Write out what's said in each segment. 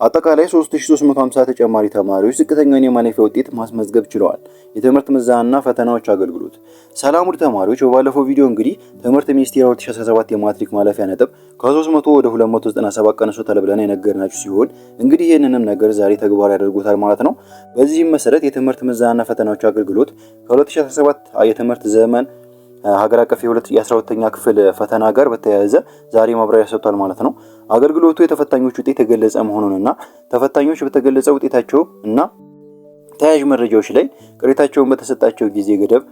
አጠቃላይ 3350 ተጨማሪ ተማሪዎች ዝቅተኛውን የማለፊያ ውጤት ማስመዝገብ ችለዋል። የትምህርት ምዘናና ፈተናዎች አገልግሎት። ሰላም ውድ ተማሪዎች፣ በባለፈው ቪዲዮ እንግዲህ ትምህርት ሚኒስቴር 2017 የማትሪክ ማለፊያ ነጥብ ከ300 ወደ 297 ቀንሶታል ብለን የነገርናችሁ ሲሆን እንግዲህ ይህንንም ነገር ዛሬ ተግባራዊ ያደርጉታል ማለት ነው። በዚህም መሰረት የትምህርት ምዘናና ፈተናዎች አገልግሎት ከ2017 የትምህርት ዘመን ሀገር አቀፍ የ12ኛ ክፍል ፈተና ጋር በተያያዘ ዛሬ ማብራሪያ ሰጥቷል ማለት ነው። አገልግሎቱ የተፈታኞች ውጤት የገለጸ መሆኑንና ተፈታኞች በተገለጸ ውጤታቸው እና ተያያዥ መረጃዎች ላይ ቅሬታቸውን በተሰጣቸው ጊዜ ገደብ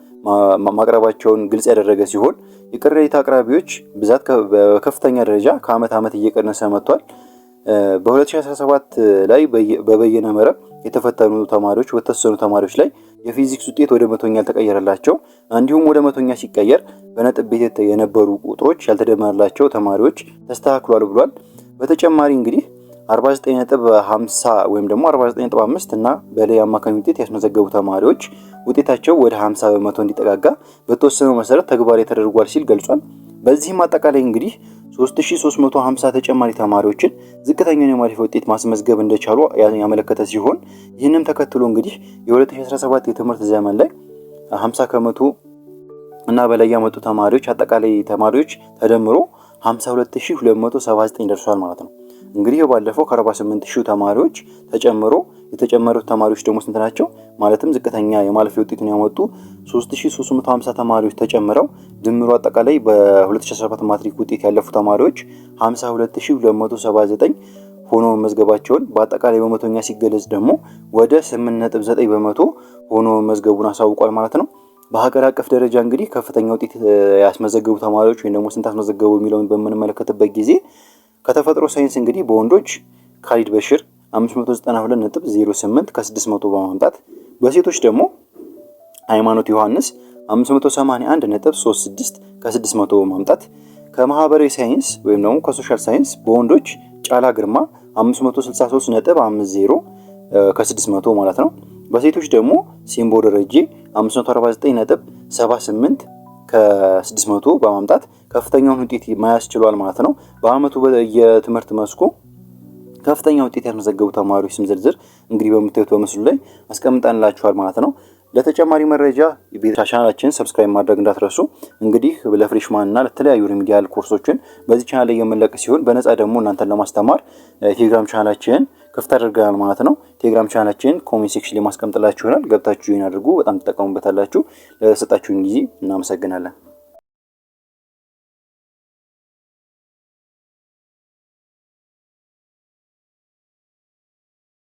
ማቅረባቸውን ግልጽ ያደረገ ሲሆን የቅሬታ አቅራቢዎች ብዛት በከፍተኛ ደረጃ ከዓመት ዓመት እየቀነሰ መጥቷል። በ2017 ላይ በበየነ መረብ የተፈተኑ ተማሪዎች በተወሰኑ ተማሪዎች ላይ የፊዚክስ ውጤት ወደ መቶኛ ያልተቀየረላቸው እንዲሁም ወደ መቶኛ ሲቀየር በነጥብ ቤት የነበሩ ቁጥሮች ያልተደመረላቸው ተማሪዎች ተስተካክሏል ብሏል። በተጨማሪ እንግዲህ 49.50 ወይም ደግሞ 49.5 እና በላይ አማካኝ ውጤት ያስመዘገቡ ተማሪዎች ውጤታቸው ወደ 50 በመቶ እንዲጠጋጋ በተወሰነው መሰረት ተግባራዊ ተደርጓል ሲል ገልጿል። በዚህም አጠቃላይ እንግዲህ 3350 ተጨማሪ ተማሪዎችን ዝቅተኛውን የማለፊያ ውጤት ማስመዝገብ እንደቻሉ ያመለከተ ሲሆን ይህንም ተከትሎ እንግዲህ የ2017 የትምህርት ዘመን ላይ 50 ከመቶ እና በላይ ያመጡ ተማሪዎች አጠቃላይ ተማሪዎች ተደምሮ 52279 ደርሷል ማለት ነው። እንግዲህ ባለፈው ከ48000 ተማሪዎች ተጨምሮ የተጨመሩት ተማሪዎች ደግሞ ስንት ናቸው? ማለትም ዝቅተኛ የማለፊያ ውጤቱን ያመጡ 3350 ተማሪዎች ተጨምረው ድምሩ አጠቃላይ በ2017 ማትሪክ ውጤት ያለፉ ተማሪዎች 52279 ሆኖ መዝገባቸውን በአጠቃላይ በመቶኛ ሲገለጽ ደግሞ ወደ 8.9 በመቶ ሆኖ መዝገቡን አሳውቋል ማለት ነው። በሀገር አቀፍ ደረጃ እንግዲህ ከፍተኛ ውጤት ያስመዘገቡ ተማሪዎች ወይም ደግሞ ስንት አስመዘገቡ የሚለውን በምንመለከትበት ጊዜ ከተፈጥሮ ሳይንስ እንግዲህ በወንዶች ካሊድ በሽር 592.08 ከ600 በማምጣት በሴቶች ደግሞ ሃይማኖት ዮሐንስ 581.36 ከ600 በማምጣት ከማህበራዊ ሳይንስ ወይም ደግሞ ከሶሻል ሳይንስ በወንዶች ጫላ ግርማ 563.50 ከ600 ማለት ነው። በሴቶች ደግሞ ሲምቦ ደረጀ 549.78 ከ600 በማምጣት ከፍተኛውን ውጤት መያዝ ችሏል ማለት ነው። በአመቱ የትምህርት መስኩ ከፍተኛ ውጤት ያስመዘገቡ ተማሪዎች ስም ዝርዝር እንግዲህ በምታዩት በምስሉ ላይ አስቀምጠንላችኋል ማለት ነው። ለተጨማሪ መረጃ ቻናላችንን ሰብስክራይብ ማድረግ እንዳትረሱ። እንግዲህ ለፍሬሽማን እና ለተለያዩ ሪሚዲያል ኮርሶችን በዚህ ቻናል ላይ የምንለቅ ሲሆን በነፃ ደግሞ እናንተን ለማስተማር ቴሌግራም ቻናላችንን ክፍት አድርገናል ማለት ነው። ቴሌግራም ቻናላችንን ኮሜንት ሴክሽን ላይ ማስቀምጥላችሁ ይሆናል። ገብታችሁ ይሄን አድርጉ፣ በጣም ተጠቀሙበታላችሁ። ለሰጣችሁን ጊዜ እናመሰግናለን።